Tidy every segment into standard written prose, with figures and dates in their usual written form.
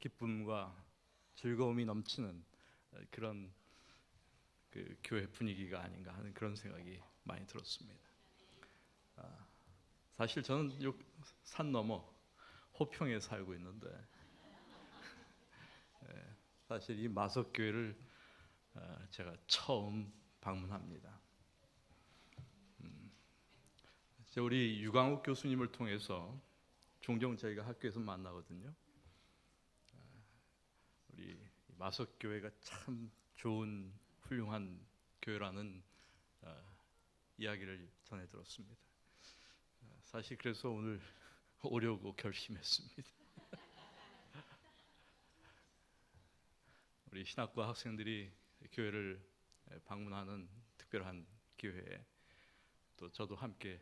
기쁨과 즐거움이 넘치는 그런 그 교회 분위기가 아닌가 하는 그런 생각이 많이 들었습니다. 사실 저는 산 너머 호평에 살고 있는데 사실 이 마석교회를 제가 처음 방문합니다. 우리 유광욱 교수님을 통해서 종종 저희가 학교에서 만나거든요. 우리 마석교회가 참 좋은 훌륭한 교회라는 이야기를 전해 들었습니다. 사실 그래서 오늘 오려고 결심했습니다. 우리 신학과 학생들이 교회를 방문하는 특별한 기회에 또 저도 함께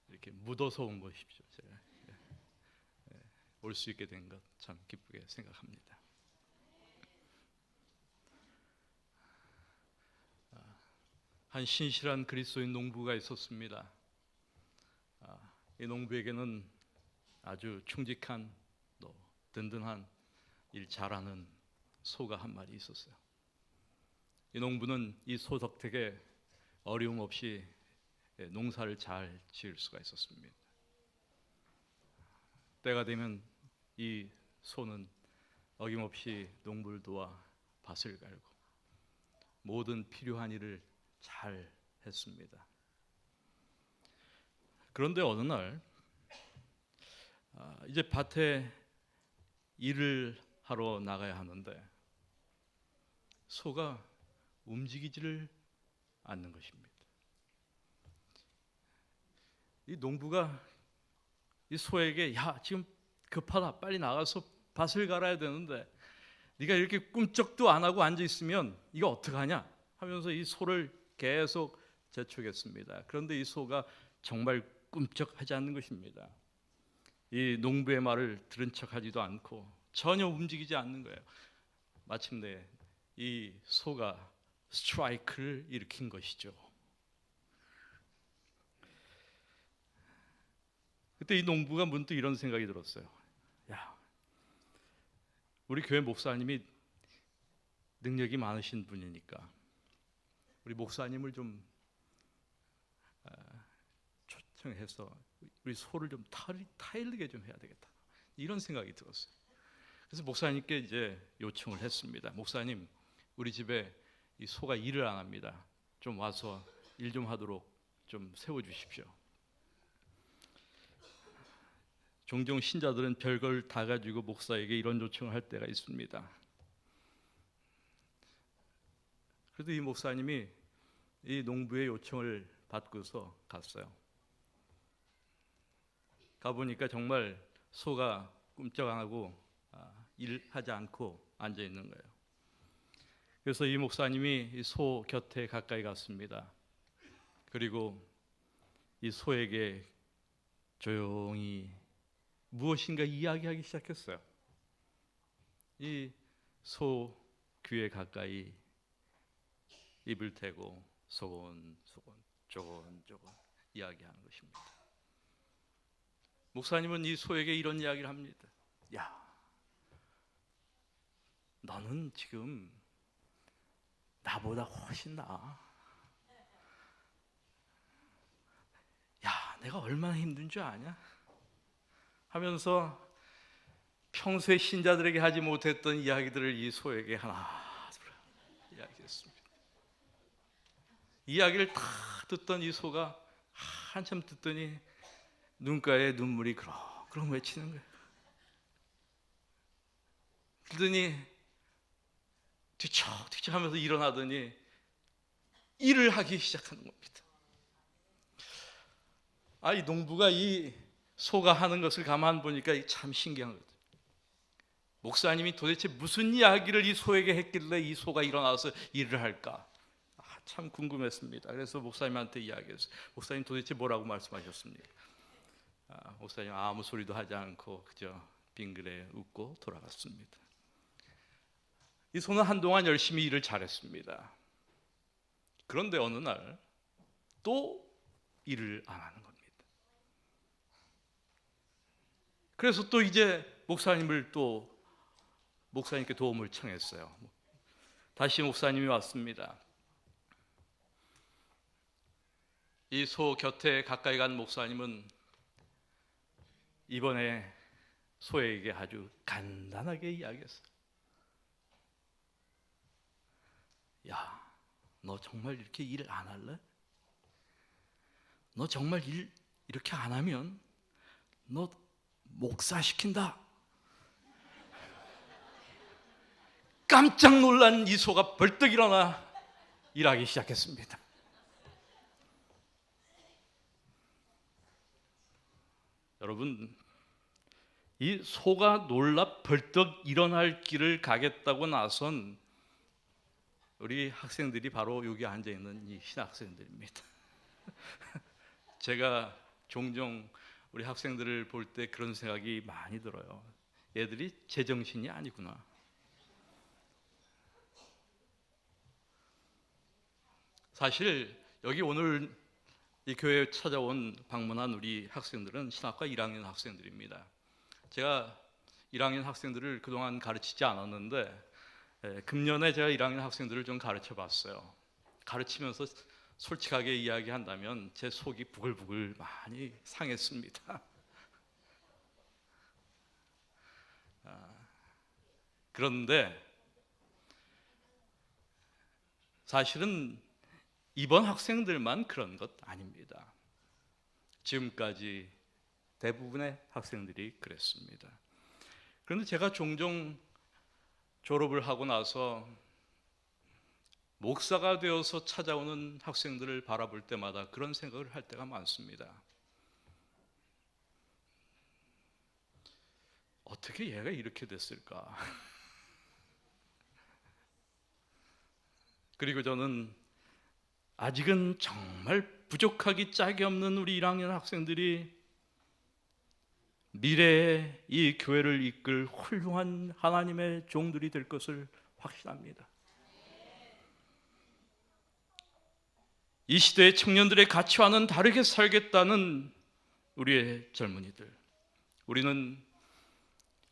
이렇게 묻어서 온 것이죠. 제가 올 수 있게 된 것 참 기쁘게 생각합니다. 한 신실한 그리스도인 농부가 있었습니다. 이 농부에게는 아주 충직한 또 든든한 일 잘하는 소가 한 마리 있었어요. 이 농부는 이 소 덕택에 어려움 없이 농사를 잘 지을 수가 있었습니다. 때가 되면 이 소는 어김없이 농부를 도와 밭을 갈고 모든 필요한 일을 잘 했습니다. 그런데 어느 날 이제 밭에 일을 하러 나가야 하는데 소가 움직이지를 않는 것입니다. 이 농부가 이 소에게 야 지금 급하다 빨리 나가서 밭을 갈아야 되는데 네가 이렇게 꿈쩍도 안 하고 앉아 있으면 이거 어떡하냐 하면서 이 소를 계속 재촉했습니다. 그런데 이 소가 정말 꿈쩍하지 않는 것입니다. 이 농부의 말을 들은 척하지도 않고 전혀 움직이지 않는 거예요. 마침내 이 소가 스트라이크를 일으킨 것이죠. 그때 이 농부가 문득 이런 생각이 들었어요. 야, 우리 교회 목사님이 능력이 많으신 분이니까 우리 목사님을 좀 초청해서 우리 소를 좀 타일르게 좀 해야 되겠다. 이런 생각이 들었어요. 그래서 목사님께 이제 요청을 했습니다. 목사님, 우리 집에 이 소가 일을 안 합니다. 좀 와서 일 좀 하도록 좀 세워주십시오. 종종 신자들은 별걸 다 가지고 목사에게 이런 요청을 할 때가 있습니다. 그래도 이 목사님이 이 농부의 요청을 받고서 갔어요. 가보니까 정말 소가 꿈쩍 안 하고 일하지 않고 앉아 있는 거예요. 그래서 이 목사님이 이 소 곁에 가까이 갔습니다. 그리고 이 소에게 조용히 무엇인가 이야기하기 시작했어요. 이 소 귀에 가까이 입을 대고 소곤소곤 조곤조곤 이야기하는 것입니다. 목사님은 이 소에게 이런 이야기를 합니다. 야, 너는 지금 나보다 훨씬 나아. 야, 내가 얼마나 힘든 줄 아냐? 하면서 평소에 신자들에게 하지 못했던 이야기들을 이 소에게 하나 둘 이야기했습니다. 이야기를 다 듣던 이 소가 한참 듣더니 눈가에 눈물이 그렁그렁 맺히는 거예요. 그러더니 뒤척뒤척 하면서 일어나더니 일을 하기 시작하는 겁니다. 이 농부가 이 소가 하는 것을 가만 보니까 참 신기한 거죠. 목사님이 도대체 무슨 이야기를 이 소에게 했길래 이 소가 일어나서 일을 할까? 참 궁금했습니다. 그래서 목사님한테 이야기했어요. 목사님 도대체 뭐라고 말씀하셨습니까? 목사님 아무 소리도 하지 않고 그저 빙그레 웃고 돌아갔습니다. 이 소는 한동안 열심히 일을 잘했습니다. 그런데 어느 날 또 일을 안 하는 겁니다. 그래서 또 이제 목사님께 도움을 청했어요. 다시 목사님이 왔습니다. 이 소 곁에 가까이 간 목사님은 이번에 소에게 아주 간단하게 이야기했어요. 야, 너 정말 이렇게 일 안 할래? 너 정말 일 이렇게 안 하면 너 목사 시킨다. 깜짝 놀란 이 소가 벌떡 일어나 일하기 시작했습니다. 여러분, 이 소가 놀라 벌떡 일어날 길을 가겠다고 나선 우리 학생들이 바로 여기 앉아 있는 이 신학생들입니다. 제가 종종 우리 학생들을 볼 때 그런 생각이 많이 들어요. 얘들이 제정신이 아니구나. 사실 여기 오늘 이 교회에 방문한 우리 학생들은 신학과 1학년 학생들입니다. 제가 1학년 학생들을 그동안 가르치지 않았는데 금년에 제가 1학년 학생들을 좀 가르쳐 봤어요. 가르치면서 솔직하게 이야기한다면 제 속이 부글부글 많이 상했습니다. 그런데 사실은 이번 학생들만 그런 것 아닙니다. 지금까지 대부분의 학생들이 그랬습니다. 그런데 제가 종종 졸업을 하고 나서 목사가 되어서 찾아오는 학생들을 바라볼 때마다 그런 생각을 할 때가 많습니다. 어떻게 얘가 이렇게 됐을까? 그리고 저는 아직은 정말 부족하기 짝이 없는 우리 1학년 학생들이 미래에 이 교회를 이끌 훌륭한 하나님의 종들이 될 것을 확신합니다. 이 시대의 청년들의 가치와는 다르게 살겠다는 우리의 젊은이들, 우리는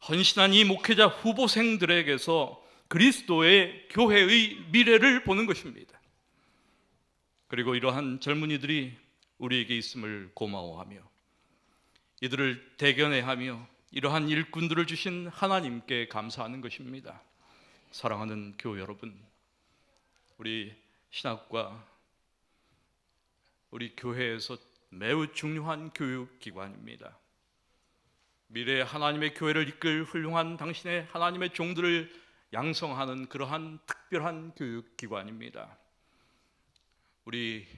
헌신한 이 목회자 후보생들에게서 그리스도의 교회의 미래를 보는 것입니다. 그리고 이러한 젊은이들이 우리에게 있음을 고마워하며 이들을 대견해하며 이러한 일꾼들을 주신 하나님께 감사하는 것입니다. 사랑하는 교회 여러분, 우리 신학과 우리 교회에서 매우 중요한 교육기관입니다. 미래의 하나님의 교회를 이끌 훌륭한 당신의 하나님의 종들을 양성하는 그러한 특별한 교육기관입니다. 우리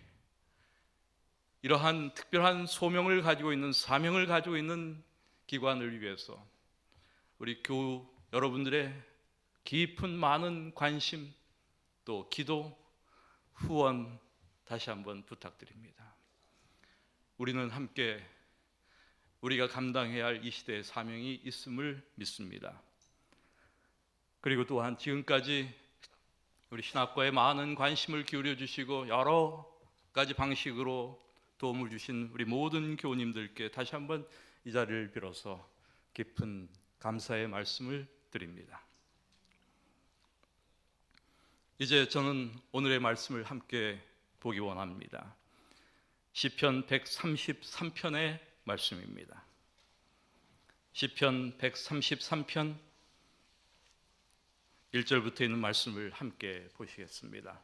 이러한 특별한 소명을 가지고 있는, 사명을 가지고 있는 기관을 위해서 우리 교우 여러분들의 깊은 많은 관심, 또 기도, 후원 다시 한번 부탁드립니다. 우리는 함께 우리가 감당해야 할 이 시대의 사명이 있음을 믿습니다. 그리고 또한 지금까지 우리 신학과에 많은 관심을 기울여 주시고 여러 가지 방식으로 도움을 주신 우리 모든 교우님들께 다시 한번 이 자리를 빌어서 깊은 감사의 말씀을 드립니다. 이제 저는 오늘의 말씀을 함께 보기 원합니다. 시편 133편의 말씀입니다. 시편 133편 1절부터 있는 말씀을 함께 보시겠습니다.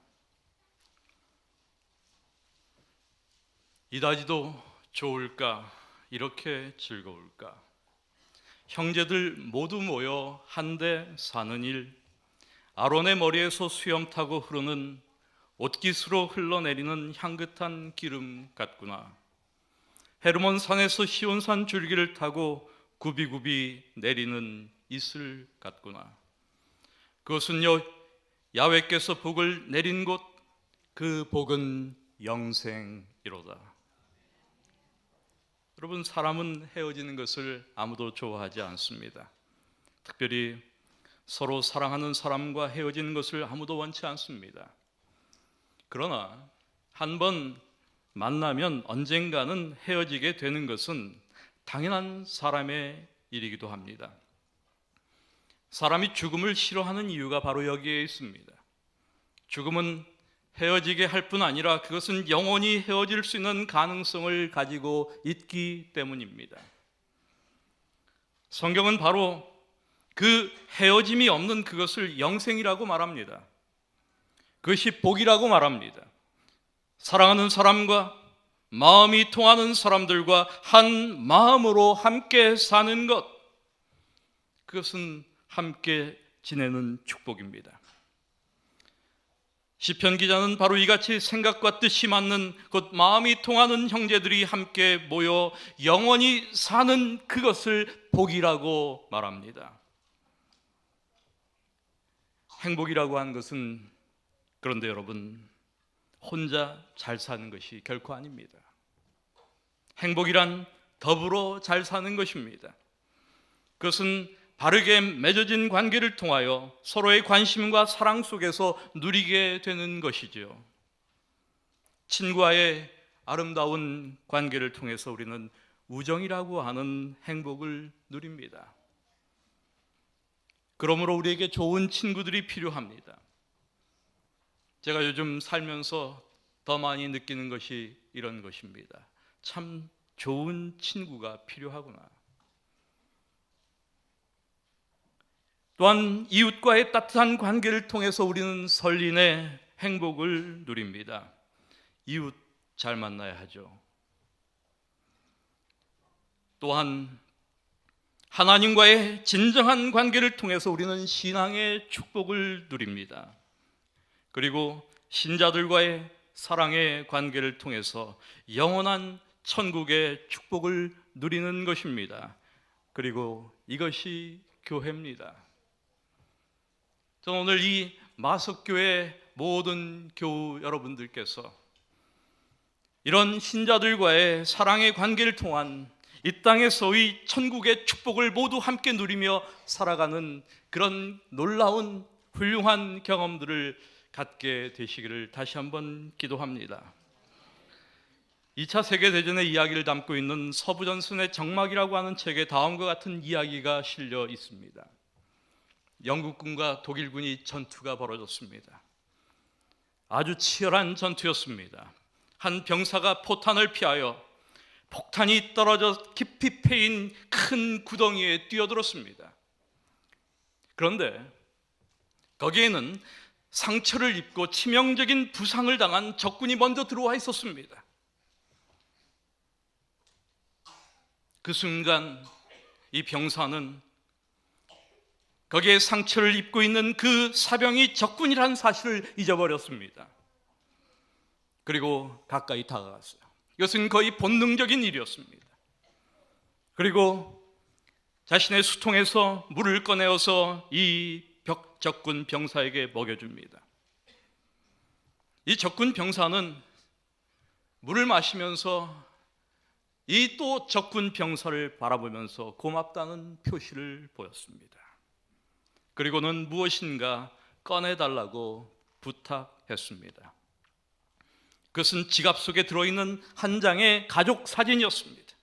이다지도 좋을까, 이렇게 즐거울까? 형제들 모두 모여 한데 사는 일, 아론의 머리에서 수염 타고 흐르는 옷깃으로 흘러내리는 향긋한 기름 같구나. 헤르몬 산에서 시온산 줄기를 타고 굽이굽이 내리는 이슬 같구나. 그것은 야훼께서 복을 내린 곳, 그 복은 영생이로다. 여러분, 사람은 헤어지는 것을 아무도 좋아하지 않습니다. 특별히 서로 사랑하는 사람과 헤어지는 것을 아무도 원치 않습니다. 그러나 한번 만나면 언젠가는 헤어지게 되는 것은 당연한 사람의 일이기도 합니다. 사람이 죽음을 싫어하는 이유가 바로 여기에 있습니다. 죽음은 헤어지게 할 뿐 아니라 그것은 영원히 헤어질 수 있는 가능성을 가지고 있기 때문입니다. 성경은 바로 그 헤어짐이 없는 그것을 영생이라고 말합니다. 그것이 복이라고 말합니다. 사랑하는 사람과 마음이 통하는 사람들과 한 마음으로 함께 사는 것, 그것은 함께 지내는 축복입니다. 시편 기자는 바로 이같이 생각과 뜻이 맞는 곧 마음이 통하는 형제들이 함께 모여 영원히 사는 그것을 복이라고 말합니다. 행복이라고 하는 것은 그런데 여러분, 혼자 잘 사는 것이 결코 아닙니다. 행복이란 더불어 잘 사는 것입니다. 그것은 바르게 맺어진 관계를 통하여 서로의 관심과 사랑 속에서 누리게 되는 것이지요. 친구와의 아름다운 관계를 통해서 우리는 우정이라고 하는 행복을 누립니다. 그러므로 우리에게 좋은 친구들이 필요합니다. 제가 요즘 살면서 더 많이 느끼는 것이 이런 것입니다. 참 좋은 친구가 필요하구나. 또한 이웃과의 따뜻한 관계를 통해서 우리는 설린의 행복을 누립니다. 이웃 잘 만나야 하죠. 또한 하나님과의 진정한 관계를 통해서 우리는 신앙의 축복을 누립니다. 그리고 신자들과의 사랑의 관계를 통해서 영원한 천국의 축복을 누리는 것입니다. 그리고 이것이 교회입니다. 저는 오늘 이 마석교회 모든 교우 여러분들께서 이런 신자들과의 사랑의 관계를 통한 이 땅에서의 천국의 축복을 모두 함께 누리며 살아가는 그런 놀라운 훌륭한 경험들을 갖게 되시기를 다시 한번 기도합니다. 2차 세계대전의 이야기를 담고 있는 서부전선의 정막이라고 하는 책에 다음과 같은 이야기가 실려 있습니다. 영국군과 독일군이 전투가 벌어졌습니다. 아주 치열한 전투였습니다. 한 병사가 포탄을 피하여 폭탄이 떨어져 깊이 패인 큰 구덩이에 뛰어들었습니다. 그런데 거기에는 상처를 입고 치명적인 부상을 당한 적군이 먼저 들어와 있었습니다. 그 순간 이 병사는 거기에 상처를 입고 있는 그 사병이 적군이라는 사실을 잊어버렸습니다. 그리고 가까이 다가갔어요. 이것은 거의 본능적인 일이었습니다. 그리고 자신의 수통에서 물을 꺼내어서 이 적군 병사에게 먹여줍니다. 이 적군 병사는 물을 마시면서 이 또 적군 병사를 바라보면서 고맙다는 표시를 보였습니다. 그리고는 무엇인가 꺼내달라고 부탁했습니다. 그것은 지갑 속에 들어있는 한 장의 가족 사진이었습니다.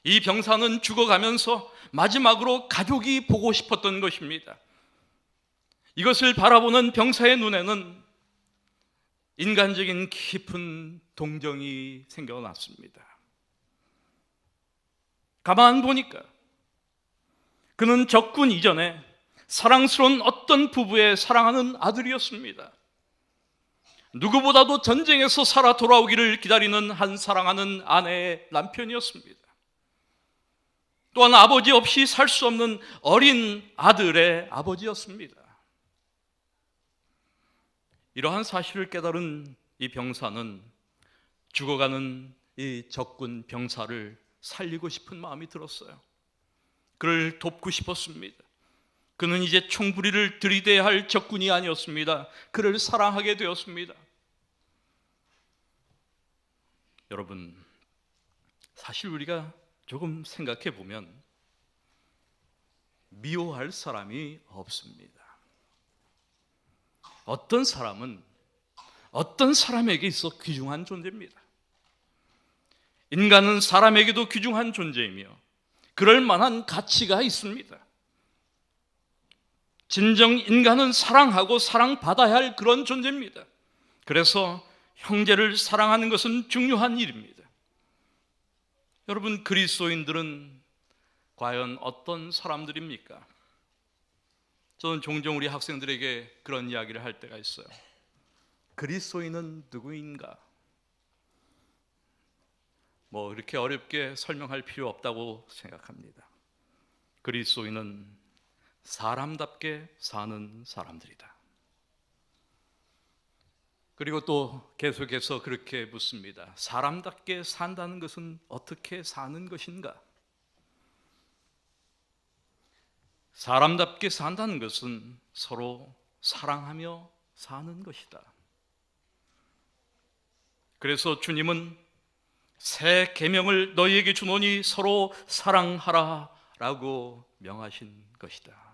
이 병사는 죽어가면서 마지막으로 가족이 보고 싶었던 것입니다. 이것을 바라보는 병사의 눈에는 인간적인 깊은 동정이 생겨났습니다. 가만 보니까 그는 적군 이전에 사랑스러운 어떤 부부의 사랑하는 아들이었습니다. 누구보다도 전쟁에서 살아 돌아오기를 기다리는 한 사랑하는 아내의 남편이었습니다. 또한 아버지 없이 살 수 없는 어린 아들의 아버지였습니다. 이러한 사실을 깨달은 이 병사는 죽어가는 이 적군 병사를 살리고 싶은 마음이 들었어요. 그를 돕고 싶었습니다. 그는 이제 총부리를 들이대야 할 적군이 아니었습니다. 그를 사랑하게 되었습니다. 여러분, 사실 우리가 조금 생각해 보면 미워할 사람이 없습니다. 어떤 사람은 어떤 사람에게 있어 귀중한 존재입니다. 인간은 사람에게도 귀중한 존재이며 그럴 만한 가치가 있습니다. 진정 인간은 사랑하고 사랑받아야 할 그런 존재입니다. 그래서 형제를 사랑하는 것은 중요한 일입니다. 여러분, 그리스도인들은 과연 어떤 사람들입니까? 저는 종종 우리 학생들에게 그런 이야기를 할 때가 있어요. 그리스도인은 누구인가? 뭐 이렇게 어렵게 설명할 필요 없다고 생각합니다. 그리스도인은 사람답게 사는 사람들이다. 그리고 또 계속해서 그렇게 묻습니다. 사람답게 산다는 것은 어떻게 사는 것인가? 사람답게 산다는 것은 서로 사랑하며 사는 것이다. 그래서 주님은 새 계명을 너희에게 주노니 서로 사랑하라 라고 명하신 것이다.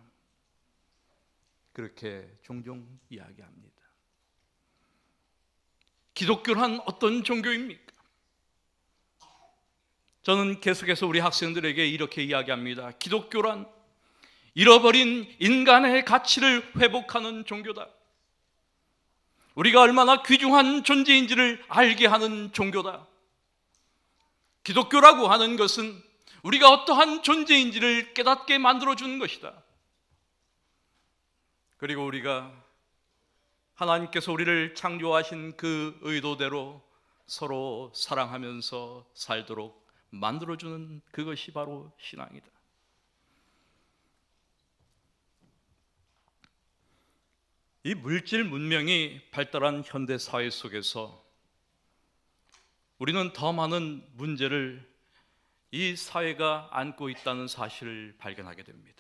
그렇게 종종 이야기합니다. 기독교란 어떤 종교입니까? 저는 계속해서 우리 학생들에게 이렇게 이야기합니다. 기독교란 잃어버린 인간의 가치를 회복하는 종교다. 우리가 얼마나 귀중한 존재인지를 알게 하는 종교다. 기독교라고 하는 것은 우리가 어떠한 존재인지를 깨닫게 만들어주는 것이다. 그리고 우리가 하나님께서 우리를 창조하신 그 의도대로 서로 사랑하면서 살도록 만들어주는 그것이 바로 신앙이다. 이 물질 문명이 발달한 현대 사회 속에서 우리는 더 많은 문제를 이 사회가 안고 있다는 사실을 발견하게 됩니다.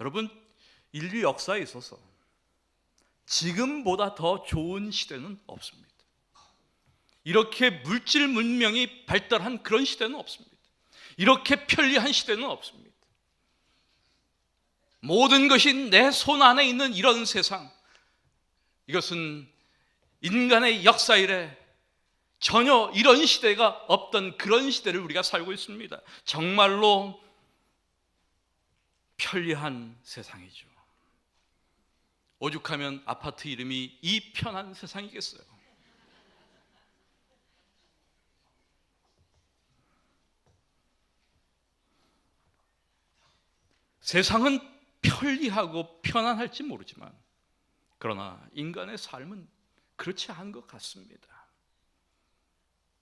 여러분, 인류 역사에 있어서 지금보다 더 좋은 시대는 없습니다. 이렇게 물질 문명이 발달한 그런 시대는 없습니다. 이렇게 편리한 시대는 없습니다. 모든 것이 내 손 안에 있는 이런 세상, 이것은 인간의 역사 이래 전혀 이런 시대가 없던 그런 시대를 우리가 살고 있습니다. 정말로 편리한 세상이죠. 오죽하면 아파트 이름이 이 편한 세상이겠어요. 세상은 편리하고 편안할지 모르지만 그러나 인간의 삶은 그렇지 않은 것 같습니다.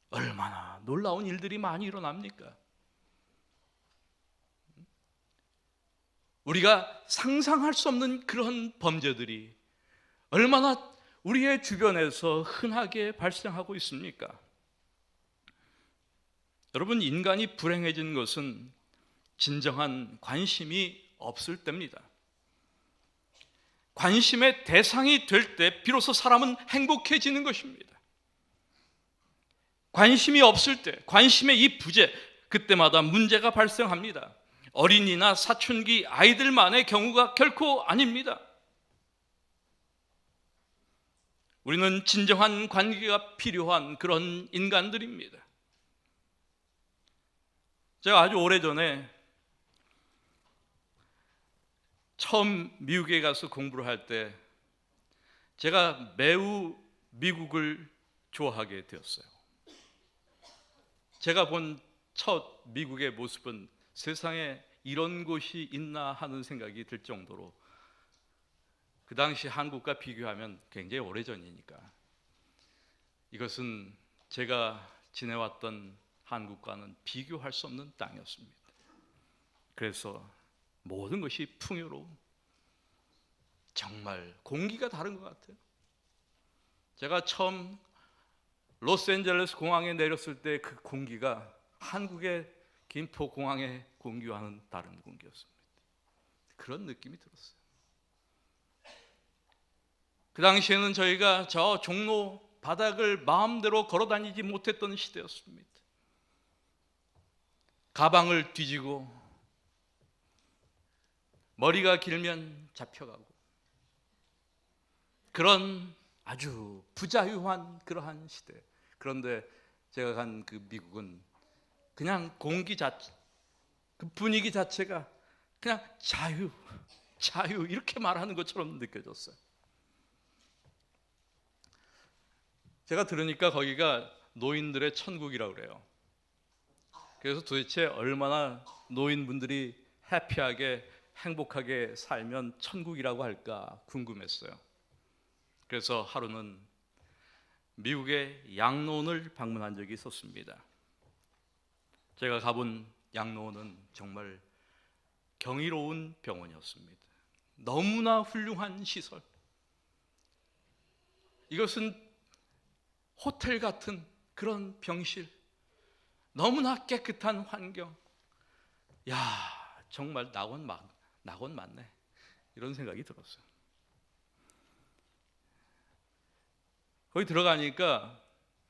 얼마나 놀라운 일들이 많이 일어납니까? 우리가 상상할 수 없는 그런 범죄들이 얼마나 우리의 주변에서 흔하게 발생하고 있습니까? 여러분, 인간이 불행해진 것은 진정한 관심이 없을 때입니다. 관심의 대상이 될 때 비로소 사람은 행복해지는 것입니다. 관심이 없을 때, 관심의 이 부재, 그때마다 문제가 발생합니다. 어린이나 사춘기 아이들만의 경우가 결코 아닙니다. 우리는 진정한 관계가 필요한 그런 인간들입니다. 제가 아주 오래전에 처음 미국에 가서 공부를 할 때 제가 매우 미국을 좋아하게 되었어요. 제가 본 첫 미국의 모습은 세상에 이런 곳이 있나 하는 생각이 들 정도로, 그 당시 한국과 비교하면 굉장히 오래전이니까 이것은 제가 지내왔던 한국과는 비교할 수 없는 땅이었습니다. 그래서 모든 것이 풍요로운, 정말 공기가 다른 것 같아요. 제가 처음 로스앤젤레스 공항에 내렸을 때 그 공기가 한국의 김포 공항의 공기와는 다른 공기였습니다. 그런 느낌이 들었어요. 그 당시에는 저희가 저 종로 바닥을 마음대로 걸어 다니지 못했던 시대였습니다. 가방을 뒤지고 머리가 길면 잡혀가고 그런 아주 부자유한 그러한 시대. 그런데 제가 간 그 미국은 그냥 공기 자체, 그 분위기 자체가 그냥 자유, 자유 이렇게 말하는 것처럼 느껴졌어요. 제가 들으니까 거기가 노인들의 천국이라고 그래요. 그래서 도대체 얼마나 노인분들이 해피하게 행복하게 살면 천국이라고 할까 궁금했어요. 그래서 하루는 미국의 양로원을 방문한 적이 있었습니다. 제가 가본 양로원은 정말 경이로운 병원이었습니다. 너무나 훌륭한 시설. 이것은 호텔 같은 그런 병실, 너무나 깨끗한 환경. 야, 정말 낙원 맞네. 이런 생각이 들었어요. 거기 들어가니까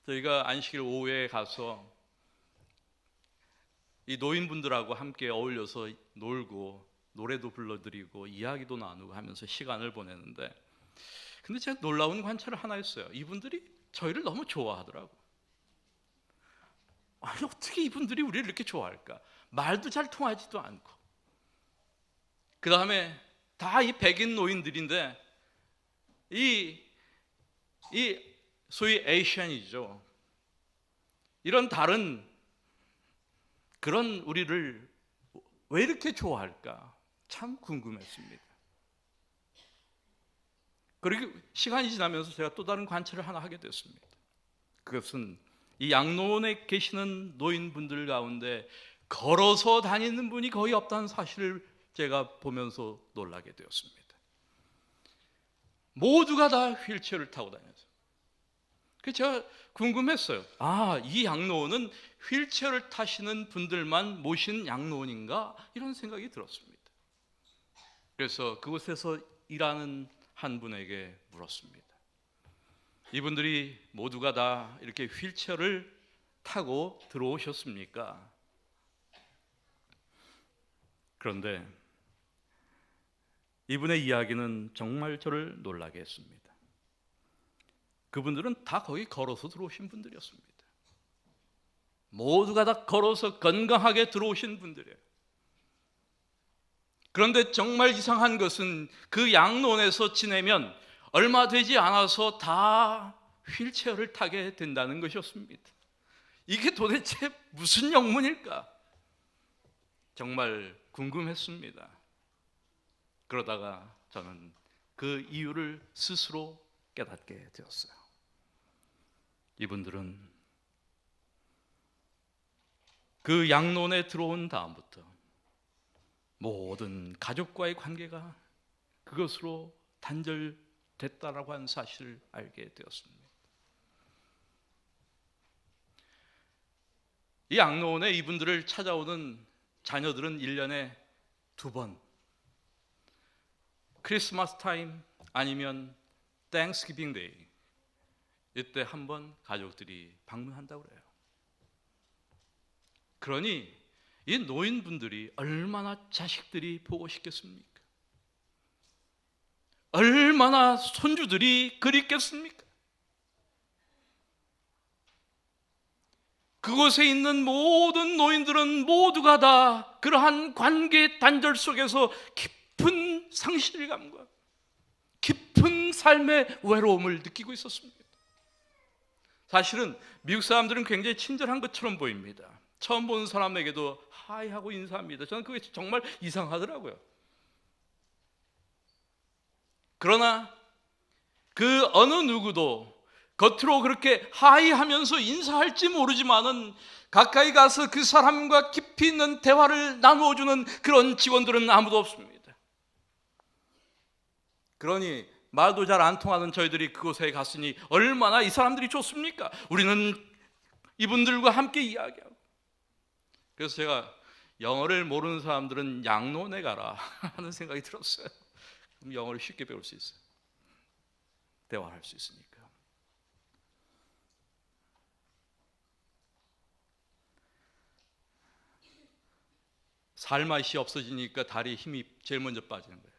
저희가 안식일 오후에 가서 이 노인분들하고 함께 어울려서 놀고 노래도 불러드리고 이야기도 나누고 하면서 시간을 보내는데, 근데 제가 놀라운 관찰을 하나 했어요. 이분들이 저희를 너무 좋아하더라고. 아니, 어떻게 이분들이 우리를 이렇게 좋아할까? 말도 잘 통하지도 않고. 그 다음에 다 이 백인 노인들인데 이 소위 에이시안이죠. 이런 다른 그런 우리를 왜 이렇게 좋아할까? 참 궁금했습니다. 그리고 시간이 지나면서 제가 또 다른 관찰을 하나 하게 됐습니다. 그것은 이 양로원에 계시는 노인분들 가운데 걸어서 다니는 분이 거의 없다는 사실을 제가 보면서 놀라게 되었습니다. 모두가 다 휠체어를 타고 다녀서. 그래서 제가 궁금했어요. 아, 이 양로원은 휠체어를 타시는 분들만 모신 양로원인가? 이런 생각이 들었습니다. 그래서 그곳에서 일하는 한 분에게 물었습니다. 이분들이 모두가 다 이렇게 휠체어를 타고 들어오셨습니까? 그런데 이분의 이야기는 정말 저를 놀라게 했습니다. 그분들은 다 거기 걸어서 들어오신 분들이었습니다. 모두가 다 걸어서 건강하게 들어오신 분들이에요. 그런데 정말 이상한 것은 그 양로원에서 지내면 얼마 되지 않아서 다 휠체어를 타게 된다는 것이었습니다. 이게 도대체 무슨 영문일까? 정말 궁금했습니다. 그러다가 저는 그 이유를 스스로 깨닫게 되었어요. 이분들은 그 양로원에 들어온 다음부터 모든 가족과의 관계가 그것으로 단절됐다라고 하는 사실을 알게 되었습니다. 이 양로원에 이분들을 찾아오는 자녀들은 1년에 2번, 크리스마스 타임 아니면 땡스기빙 데이, 이때 한 번 가족들이 방문한다고 그래요. 그러니 이 노인분들이 얼마나 자식들이 보고 싶겠습니까? 얼마나 손주들이 그립겠습니까? 그곳에 있는 모든 노인들은 모두가 다 그러한 관계 단절 속에서 깊은 상실감과 깊은 삶의 외로움을 느끼고 있었습니다. 사실은 미국 사람들은 굉장히 친절한 것처럼 보입니다. 처음 보는 사람에게도 하이하고 인사합니다. 저는 그게 정말 이상하더라고요. 그러나 그 어느 누구도 겉으로 그렇게 하이하면서 인사할지 모르지만은 가까이 가서 그 사람과 깊이 있는 대화를 나누어주는 그런 직원들은 아무도 없습니다. 그러니 말도 잘 안 통하는 저희들이 그곳에 갔으니 얼마나 이 사람들이 좋습니까? 우리는 이분들과 함께 이야기하고. 그래서 제가 영어를 모르는 사람들은 양로원에 가라 하는 생각이 들었어요. 그럼 영어를 쉽게 배울 수 있어요. 대화할 수 있으니까. 살맛이 없어지니까 다리에 힘이 제일 먼저 빠지는 거예요.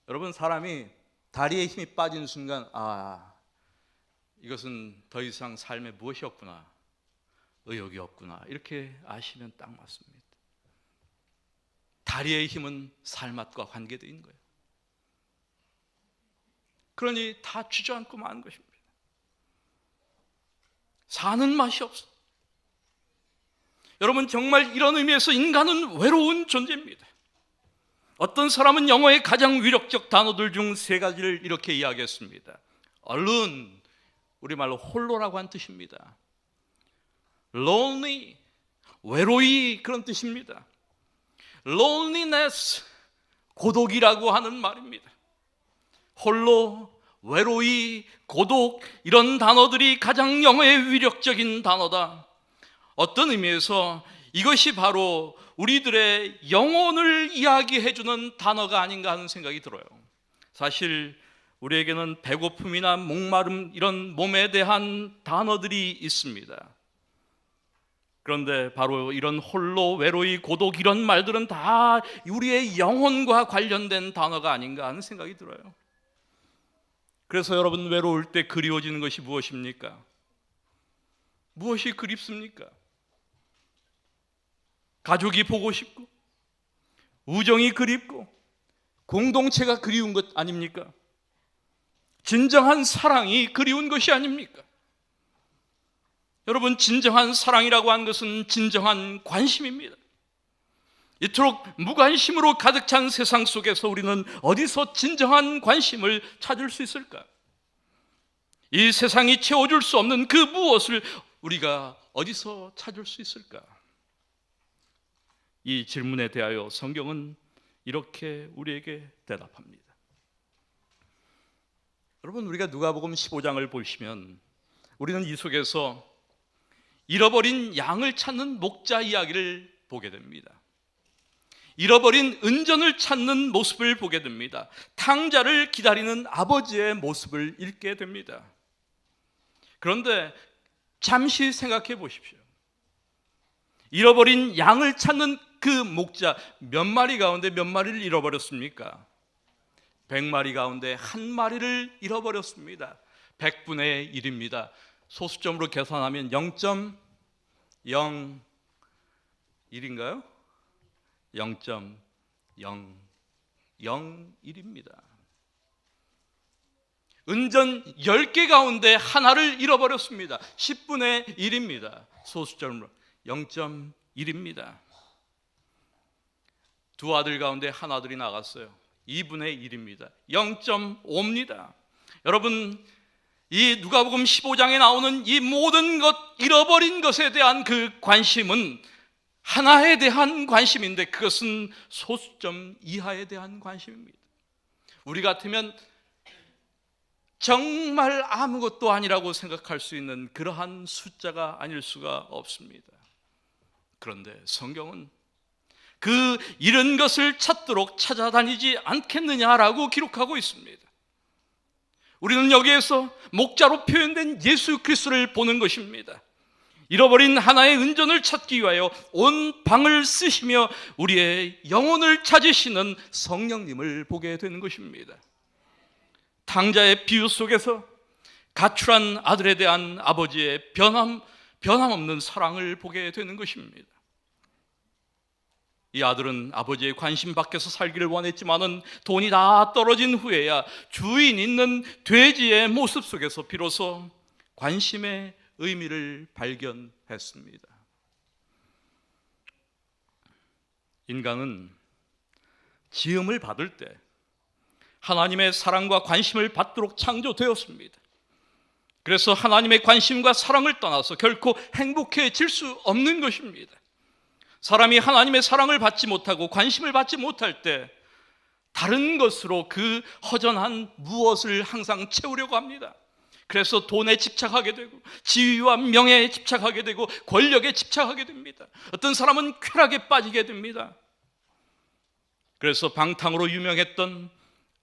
여러분, 사람이 다리에 힘이 빠지는 순간 이것은 더 이상 삶에 무엇이 없구나, 의욕이 없구나, 이렇게 아시면 딱 맞습니다. 다리의 힘은 살맛과 관계되어 있는 거예요. 그러니 다 주저앉고 마는 것입니다. 사는 맛이 없어. 여러분, 정말 이런 의미에서 인간은 외로운 존재입니다. 어떤 사람은 영어의 가장 위력적 단어들 중 세 가지를 이렇게 이야기했습니다. alone, 우리말로 홀로라고 한 뜻입니다. lonely, 외로이, 그런 뜻입니다. loneliness, 고독이라고 하는 말입니다. 홀로, 외로이, 고독, 이런 단어들이 가장 영어의 위력적인 단어다. 어떤 의미에서 이것이 바로 우리들의 영혼을 이야기해주는 단어가 아닌가 하는 생각이 들어요. 사실 우리에게는 배고픔이나 목마름, 이런 몸에 대한 단어들이 있습니다. 그런데 바로 이런 홀로, 외로이, 고독, 이런 말들은 다 우리의 영혼과 관련된 단어가 아닌가 하는 생각이 들어요. 그래서 여러분, 외로울 때 그리워지는 것이 무엇입니까? 무엇이 그립습니까? 가족이 보고 싶고, 우정이 그립고, 공동체가 그리운 것 아닙니까? 진정한 사랑이 그리운 것이 아닙니까? 여러분, 진정한 사랑이라고 하는 것은 진정한 관심입니다. 이토록 무관심으로 가득 찬 세상 속에서 우리는 어디서 진정한 관심을 찾을 수 있을까? 이 세상이 채워줄 수 없는 그 무엇을 우리가 어디서 찾을 수 있을까? 이 질문에 대하여 성경은 이렇게 우리에게 대답합니다. 여러분, 우리가 누가복음 15장을 보시면 우리는 이 속에서 잃어버린 양을 찾는 목자 이야기를 보게 됩니다. 잃어버린 은전을 찾는 모습을 보게 됩니다. 탕자를 기다리는 아버지의 모습을 읽게 됩니다. 그런데 잠시 생각해 보십시오. 잃어버린 양을 찾는 그 목자, 몇 마리 가운데 몇 마리를 잃어버렸습니까? 100마리 가운데 한 마리를 잃어버렸습니다. 100분의 1입니다. 소수점으로 계산하면 0.01인가요? 0.001입니다. 은전 10개 가운데 하나를 잃어버렸습니다. 10분의 1입니다. 소수점으로 0.1입니다. 두 아들 가운데 한 아들이 나갔어요. 2분의 1입니다. 0.5입니다. 여러분, 이 누가복음 15장에 나오는 이 모든 것, 잃어버린 것에 대한 그 관심은 하나에 대한 관심인데 그것은 소수점 이하에 대한 관심입니다. 우리 같으면 정말 아무것도 아니라고 생각할 수 있는 그러한 숫자가 아닐 수가 없습니다. 그런데 성경은 그 잃은 것을 찾도록 찾아다니지 않겠느냐라고 기록하고 있습니다. 우리는 여기에서 목자로 표현된 예수 그리스도를 보는 것입니다. 잃어버린 하나의 은전을 찾기 위하여 온 방을 쓰시며 우리의 영혼을 찾으시는 성령님을 보게 되는 것입니다. 탕자의 비유 속에서 가출한 아들에 대한 아버지의 변함없는 사랑을 보게 되는 것입니다. 이 아들은 아버지의 관심 밖에서 살기를 원했지만은 돈이 다 떨어진 후에야 주인 있는 돼지의 모습 속에서 비로소 관심의 의미를 발견했습니다. 인간은 지음을 받을 때 하나님의 사랑과 관심을 받도록 창조되었습니다. 그래서 하나님의 관심과 사랑을 떠나서 결코 행복해질 수 없는 것입니다. 사람이 하나님의 사랑을 받지 못하고 관심을 받지 못할 때 다른 것으로 그 허전한 무엇을 항상 채우려고 합니다. 그래서 돈에 집착하게 되고 지위와 명예에 집착하게 되고 권력에 집착하게 됩니다. 어떤 사람은 쾌락에 빠지게 됩니다. 그래서 방탕으로 유명했던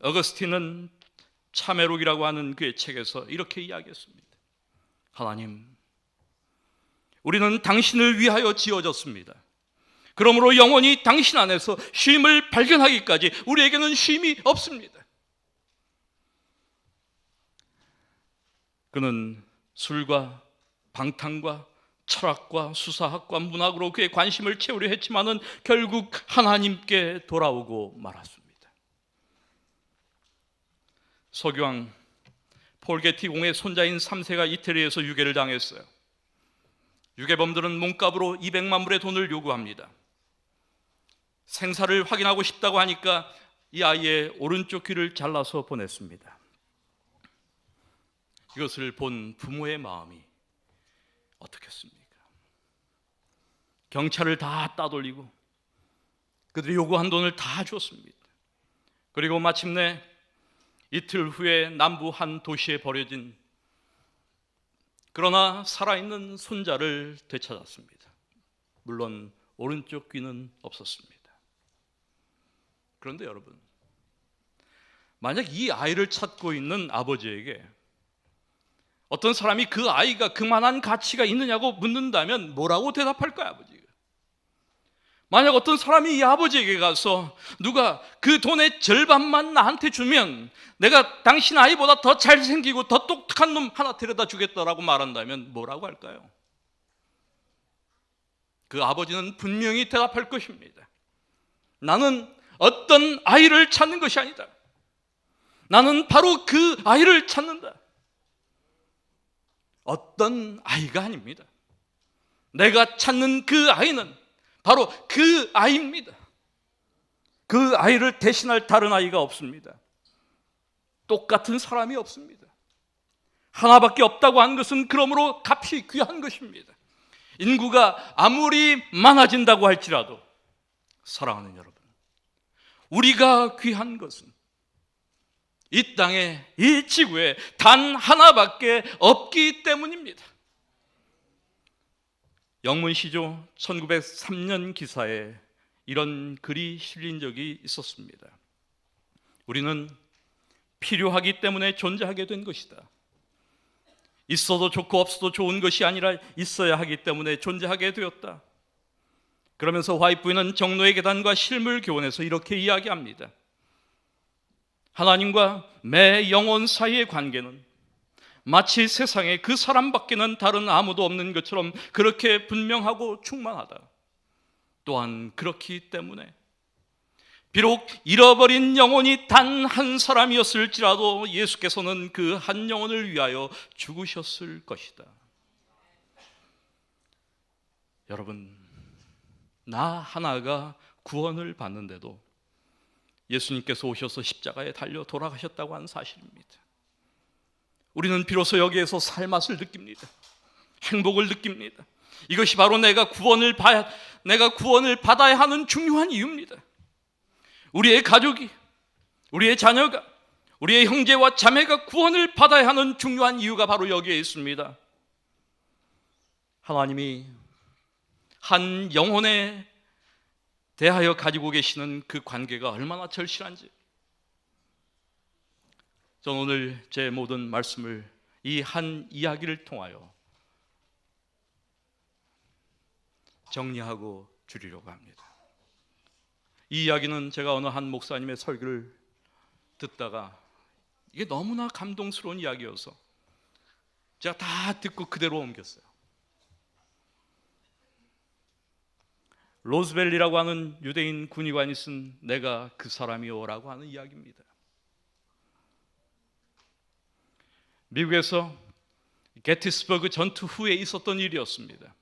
어거스틴은 참회록이라고 하는 그의 책에서 이렇게 이야기했습니다. 하나님, 우리는 당신을 위하여 지어졌습니다. 그러므로 영원히 당신 안에서 쉼을 발견하기까지 우리에게는 쉼이 없습니다. 그는 술과 방탕과 철학과 수사학과 문학으로 그의 관심을 채우려 했지만은 결국 하나님께 돌아오고 말았습니다. 석유왕 폴 게티공의 손자인 3세가 이태리에서 유괴를 당했어요. 유괴범들은 몸값으로 200만 불의 돈을 요구합니다. 생사를 확인하고 싶다고 하니까 이 아이의 오른쪽 귀를 잘라서 보냈습니다. 이것을 본 부모의 마음이 어떻겠습니까? 경찰을 다 따돌리고 그들이 요구한 돈을 다 줬습니다. 그리고 마침내 이틀 후에 남부 한 도시에 버려진 그러나 살아있는 손자를 되찾았습니다. 물론 오른쪽 귀는 없었습니다. 그런데 여러분, 만약 이 아이를 찾고 있는 아버지에게 어떤 사람이 그 아이가 그만한 가치가 있느냐고 묻는다면 뭐라고 대답할까요, 아버지가? 만약 어떤 사람이 이 아버지에게 가서 누가 그 돈의 절반만 나한테 주면 내가 당신 아이보다 더 잘생기고 더 똑똑한 놈 하나 데려다 주겠다라고 말한다면 뭐라고 할까요? 그 아버지는 분명히 대답할 것입니다. 나는 어떤 아이를 찾는 것이 아니다. 나는 바로 그 아이를 찾는다. 어떤 아이가 아닙니다. 내가 찾는 그 아이는 바로 그 아이입니다. 그 아이를 대신할 다른 아이가 없습니다. 똑같은 사람이 없습니다. 하나밖에 없다고 하는 것은 그러므로 값이 귀한 것입니다. 인구가 아무리 많아진다고 할지라도 사랑하는 여러분, 우리가 귀한 것은 이 땅에, 이 지구에 단 하나밖에 없기 때문입니다. 영문시조 1903년 기사에 이런 글이 실린 적이 있었습니다. 우리는 필요하기 때문에 존재하게 된 것이다. 있어도 좋고 없어도 좋은 것이 아니라 있어야 하기 때문에 존재하게 되었다. 그러면서 화이트 부인은 정노의 계단과 실물 교훈에서 이렇게 이야기합니다. 하나님과 매 영혼 사이의 관계는 마치 세상에 그 사람밖에는 다른 아무도 없는 것처럼 그렇게 분명하고 충만하다. 또한 그렇기 때문에 비록 잃어버린 영혼이 단 한 사람이었을지라도 예수께서는 그 한 영혼을 위하여 죽으셨을 것이다. 여러분, 나 하나가 구원을 받는데도 예수님께서 오셔서 십자가에 달려 돌아가셨다고 하는 사실입니다. 우리는 비로소 여기에서 살 맛을 느낍니다. 행복을 느낍니다. 이것이 바로 내가 구원을 받아야 하는 중요한 이유입니다. 우리의 가족이, 우리의 자녀가, 우리의 형제와 자매가 구원을 받아야 하는 중요한 이유가 바로 여기에 있습니다. 하나님이 한 영혼에 대하여 가지고 계시는 그 관계가 얼마나 절실한지, 저는 오늘 제 모든 말씀을 이 한 이야기를 통하여 정리하고 줄이려고 합니다. 이 이야기는 제가 어느 한 목사님의 설교를 듣다가 이게 너무나 감동스러운 이야기여서 제가 다 듣고 그대로 옮겼어요. 로즈벨리라고 하는 유대인 군의관이 쓴 내가 그 사람이오라고 하는 이야기입니다. 미국에서 게티스버그 전투 후에 있었던 일이었습니다.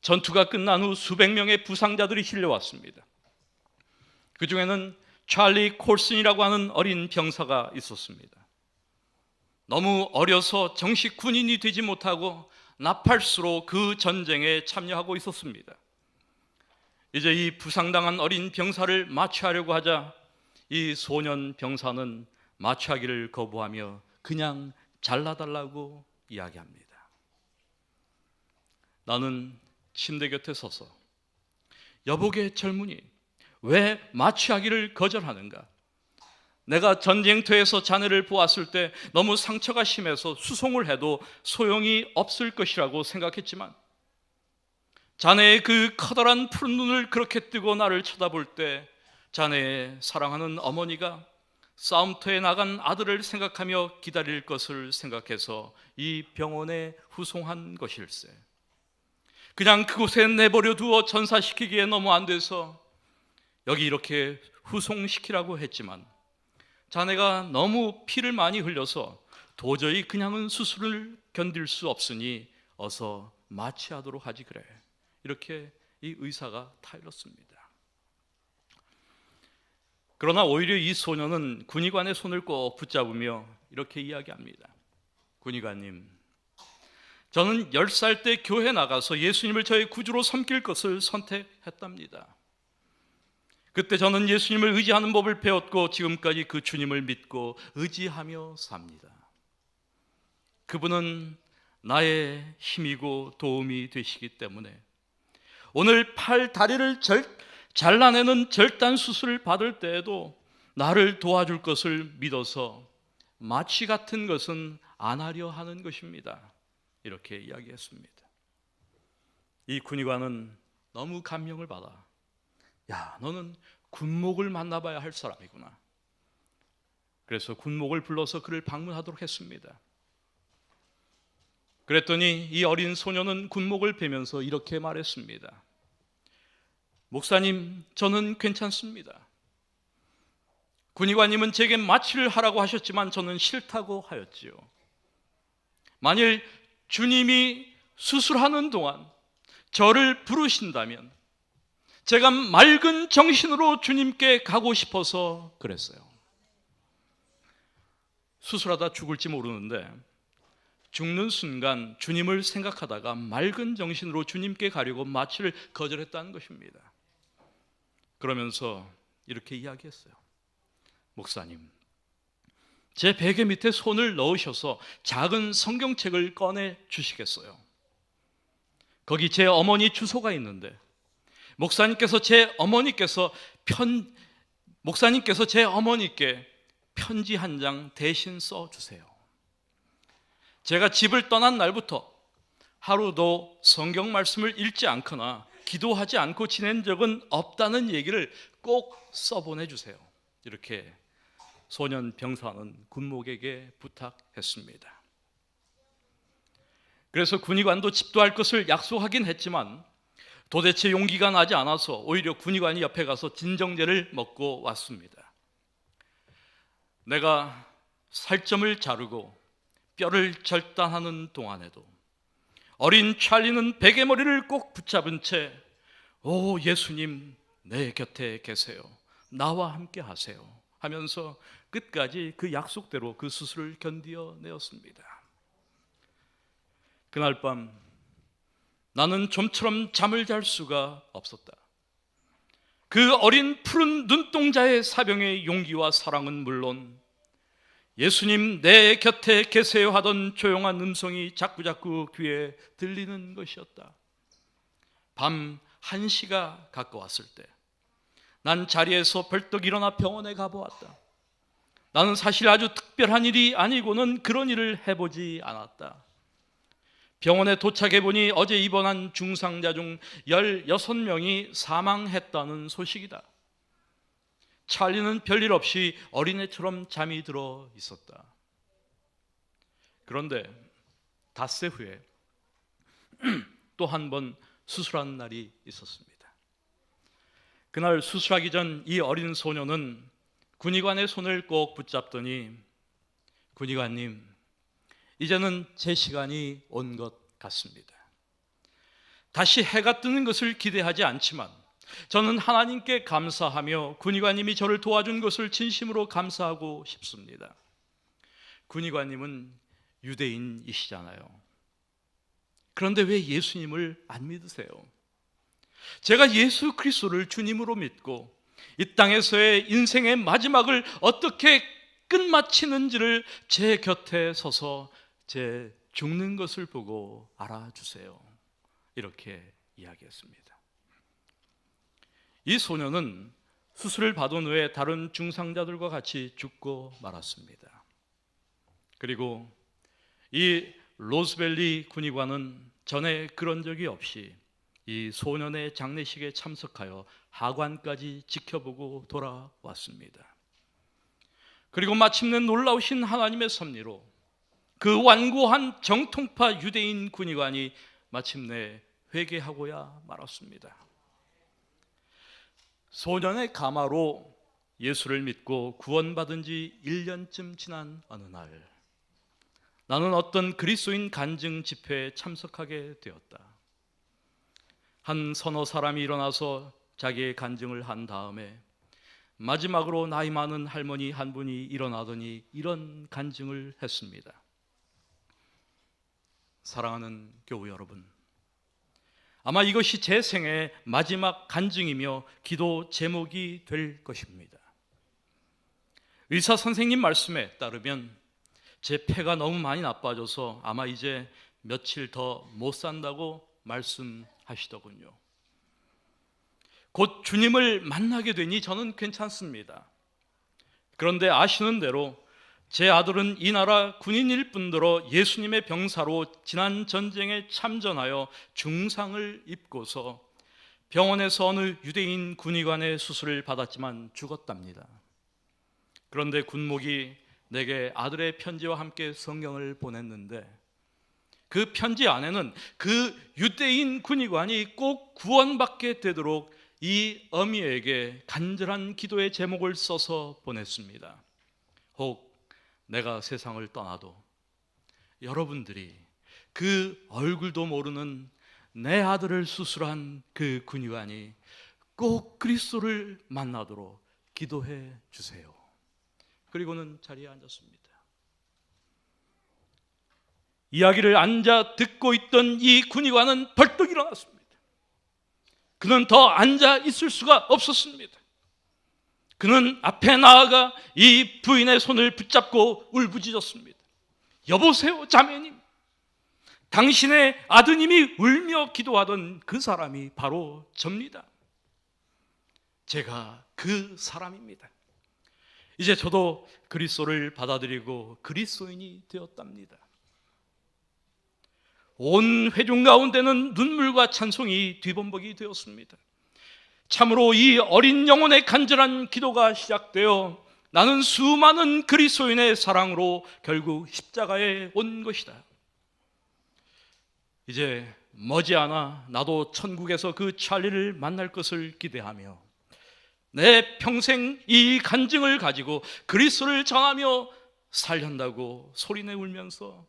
전투가 끝난 후 수백 명의 부상자들이 실려왔습니다. 그 중에는 찰리 콜슨이라고 하는 어린 병사가 있었습니다. 너무 어려서 정식 군인이 되지 못하고 나팔수로 그 전쟁에 참여하고 있었습니다. 이제 이 부상당한 어린 병사를 마취하려고 하자 이 소년 병사는 마취하기를 거부하며 그냥 잘라달라고 이야기합니다. 나는 침대 곁에 서서 여보게 젊은이, 왜 마취하기를 거절하는가? 내가 전쟁터에서 자네를 보았을 때 너무 상처가 심해서 수송을 해도 소용이 없을 것이라고 생각했지만 자네의 그 커다란 푸른 눈을 그렇게 뜨고 나를 쳐다볼 때 자네의 사랑하는 어머니가 싸움터에 나간 아들을 생각하며 기다릴 것을 생각해서 이 병원에 후송한 것일세. 그냥 그곳에 내버려 두어 전사시키기에 너무 안 돼서 여기 이렇게 후송시키라고 했지만 자네가 너무 피를 많이 흘려서 도저히 그냥은 수술을 견딜 수 없으니 어서 마취하도록 하지 그래. 이렇게 이 의사가 타일렀습니다. 그러나 오히려 이 소녀는 군의관의 손을 꼭 붙잡으며 이렇게 이야기합니다. 군의관님, 저는 10살 때 교회 나가서 예수님을 저의 구주로 섬길 것을 선택했답니다. 그때 저는 예수님을 의지하는 법을 배웠고 지금까지 그 주님을 믿고 의지하며 삽니다. 그분은 나의 힘이고 도움이 되시기 때문에 오늘 팔, 다리를 잘라내는 절단 수술을 받을 때에도 나를 도와줄 것을 믿어서 마취 같은 것은 안 하려 하는 것입니다. 이렇게 이야기했습니다. 이 군의관은 너무 감명을 받아, 야, 너는 군목을 만나봐야 할 사람이구나. 그래서 군목을 불러서 그를 방문하도록 했습니다. 그랬더니 이 어린 소녀는 군목을 베면서 이렇게 말했습니다. 목사님, 저는 괜찮습니다. 군의관님은 제게 마취를 하라고 하셨지만 저는 싫다고 하였지요. 만일 주님이 수술하는 동안 저를 부르신다면 제가 맑은 정신으로 주님께 가고 싶어서 그랬어요. 수술하다 죽을지 모르는데 죽는 순간 주님을 생각하다가 맑은 정신으로 주님께 가려고 마취를 거절했다는 것입니다. 그러면서 이렇게 이야기했어요. 목사님, 제 베개 밑에 손을 넣으셔서 작은 성경책을 꺼내 주시겠어요? 거기 제 어머니 주소가 있는데 목사님께서 제 어머니께 편지 한 장 대신 써주세요. 제가 집을 떠난 날부터 하루도 성경 말씀을 읽지 않거나 기도하지 않고 지낸 적은 없다는 얘기를 꼭 써보내주세요. 이렇게 소년 병사는 군목에게 부탁했습니다. 그래서 군의관도 집도할 것을 약속하긴 했지만 도대체 용기가 나지 않아서 오히려 군의관이 옆에 가서 진정제를 먹고 왔습니다. 내가 살점을 자르고 뼈를 절단하는 동안에도 어린 찰리는 베개머리를 꼭 붙잡은 채 오 예수님 내 곁에 계세요, 나와 함께 하세요 하면서 끝까지 그 약속대로 그 수술을 견디어내었습니다. 그날 밤 나는 좀처럼 잠을 잘 수가 없었다. 그 어린 푸른 눈동자의 사병의 용기와 사랑은 물론 예수님 내 곁에 계세요 하던 조용한 음성이 자꾸자꾸 귀에 들리는 것이었다. 밤 1시가 가까웠을 때 난 자리에서 벌떡 일어나 병원에 가보았다. 나는 사실 아주 특별한 일이 아니고는 그런 일을 해보지 않았다. 병원에 도착해보니 어제 입원한 중상자 중 16명이 사망했다는 소식이다. 찰리는 별일 없이 어린애처럼 잠이 들어 있었다. 그런데 닷새 후에 또 한 번 수술한 날이 있었습니다. 그날 수술하기 전 이 어린 소녀는 군의관의 손을 꼭 붙잡더니 군의관님, 이제는 제 시간이 온 것 같습니다. 다시 해가 뜨는 것을 기대하지 않지만 저는 하나님께 감사하며 군의관님이 저를 도와준 것을 진심으로 감사하고 싶습니다. 군의관님은 유대인이시잖아요. 그런데 왜 예수님을 안 믿으세요? 제가 예수 그리스도를 주님으로 믿고 이 땅에서의 인생의 마지막을 어떻게 끝마치는지를 제 곁에 서서 제 죽는 것을 보고 알아주세요. 이렇게 이야기했습니다. 이 소녀는 수술을 받은 후에 다른 중상자들과 같이 죽고 말았습니다. 그리고 이 로즈벨리 군의관은 전에 그런 적이 없이 이 소년의 장례식에 참석하여 하관까지 지켜보고 돌아왔습니다. 그리고 마침내 놀라우신 하나님의 섭리로 그 완고한 정통파 유대인 군의관이 마침내 회개하고야 말았습니다. 소년의 가마로 예수를 믿고 구원받은 지 1년쯤 지난 어느 날, 나는 어떤 그리스도인 간증 집회에 참석하게 되었다. 한 서너 사람이 일어나서 자기의 간증을 한 다음에 마지막으로 나이 많은 할머니 한 분이 일어나더니 이런 간증을 했습니다. 사랑하는 교우 여러분, 아마 이것이 제 생의 마지막 간증이며 기도 제목이 될 것입니다. 의사 선생님 말씀에 따르면 제 폐가 너무 많이 나빠져서 아마 이제 며칠 더 못 산다고 말씀하시더군요. 곧 주님을 만나게 되니 저는 괜찮습니다. 그런데 아시는 대로 제 아들은 이 나라 군인일 뿐더러 예수님의 병사로 지난 전쟁에 참전하여 중상을 입고서 병원에서 어느 유대인 군의관의 수술을 받았지만 죽었답니다. 그런데 군목이 내게 아들의 편지와 함께 성경을 보냈는데 그 편지 안에는 그 유대인 군의관이 꼭 구원받게 되도록 이 어미에게 간절한 기도의 제목을 써서 보냈습니다. 혹 내가 세상을 떠나도 여러분들이 그 얼굴도 모르는 내 아들을 수술한 그 군의관이 꼭 그리스도를 만나도록 기도해 주세요. 그리고는 자리에 앉았습니다. 이야기를 앉아 듣고 있던 이 군의관은 벌떡 일어났습니다. 그는 더 앉아 있을 수가 없었습니다. 그는 앞에 나아가 이 부인의 손을 붙잡고 울부짖었습니다. 여보세요, 자매님. 당신의 아드님이 울며 기도하던 그 사람이 바로 접니다. 제가 그 사람입니다. 이제 저도 그리스도를 받아들이고 그리스도인이 되었답니다. 온 회중 가운데는 눈물과 찬송이 뒤범벅이 되었습니다. 참으로 이 어린 영혼의 간절한 기도가 시작되어 나는 수많은 그리스도인의 사랑으로 결국 십자가에 온 것이다. 이제 머지않아 나도 천국에서 그 찰리를 만날 것을 기대하며 내 평생 이 간증을 가지고 그리스도를 전하며 살련다고 소리내 울면서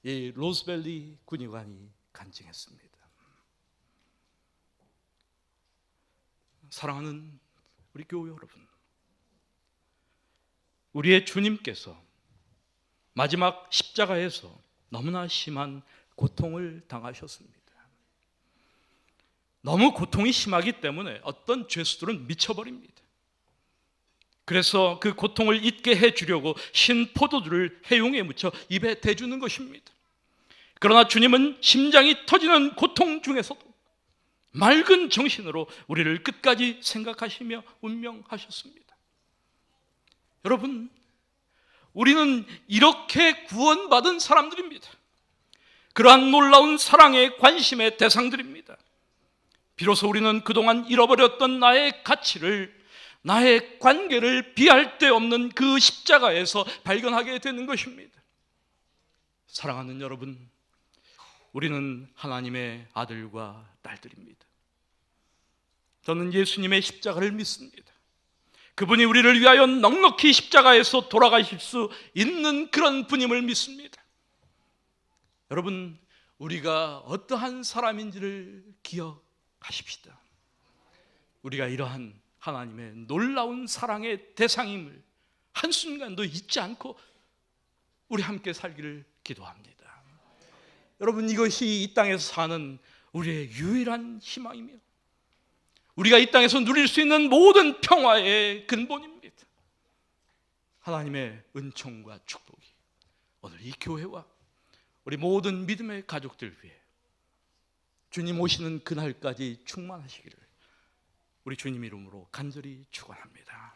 이 로스밸리 군의관이 간증했습니다. 사랑하는 우리 교회 여러분, 우리의 주님께서 마지막 십자가에서 너무나 심한 고통을 당하셨습니다. 너무 고통이 심하기 때문에 어떤 죄수들은 미쳐버립니다. 그래서 그 고통을 잊게 해주려고 신 포도주를 해용에 묻혀 입에 대주는 것입니다. 그러나 주님은 심장이 터지는 고통 중에서도 맑은 정신으로 우리를 끝까지 생각하시며 운명하셨습니다. 여러분, 우리는 이렇게 구원받은 사람들입니다. 그러한 놀라운 사랑의 관심의 대상들입니다. 비로소 우리는 그동안 잃어버렸던 나의 가치를, 나의 관계를 비할 데 없는 그 십자가에서 발견하게 되는 것입니다. 사랑하는 여러분, 우리는 하나님의 아들과 딸들입니다. 저는 예수님의 십자가를 믿습니다. 그분이 우리를 위하여 넉넉히 십자가에서 돌아가실 수 있는 그런 분임을 믿습니다. 여러분, 우리가 어떠한 사람인지를 기억하십시다. 우리가 이러한 하나님의 놀라운 사랑의 대상임을 한순간도 잊지 않고 우리 함께 살기를 기도합니다. 여러분, 이것이 이 땅에서 사는 우리의 유일한 희망이며 우리가 이 땅에서 누릴 수 있는 모든 평화의 근본입니다. 하나님의 은총과 축복이 오늘 이 교회와 우리 모든 믿음의 가족들 위해 주님 오시는 그날까지 충만하시기를 우리 주님 이름으로 간절히 축원합니다.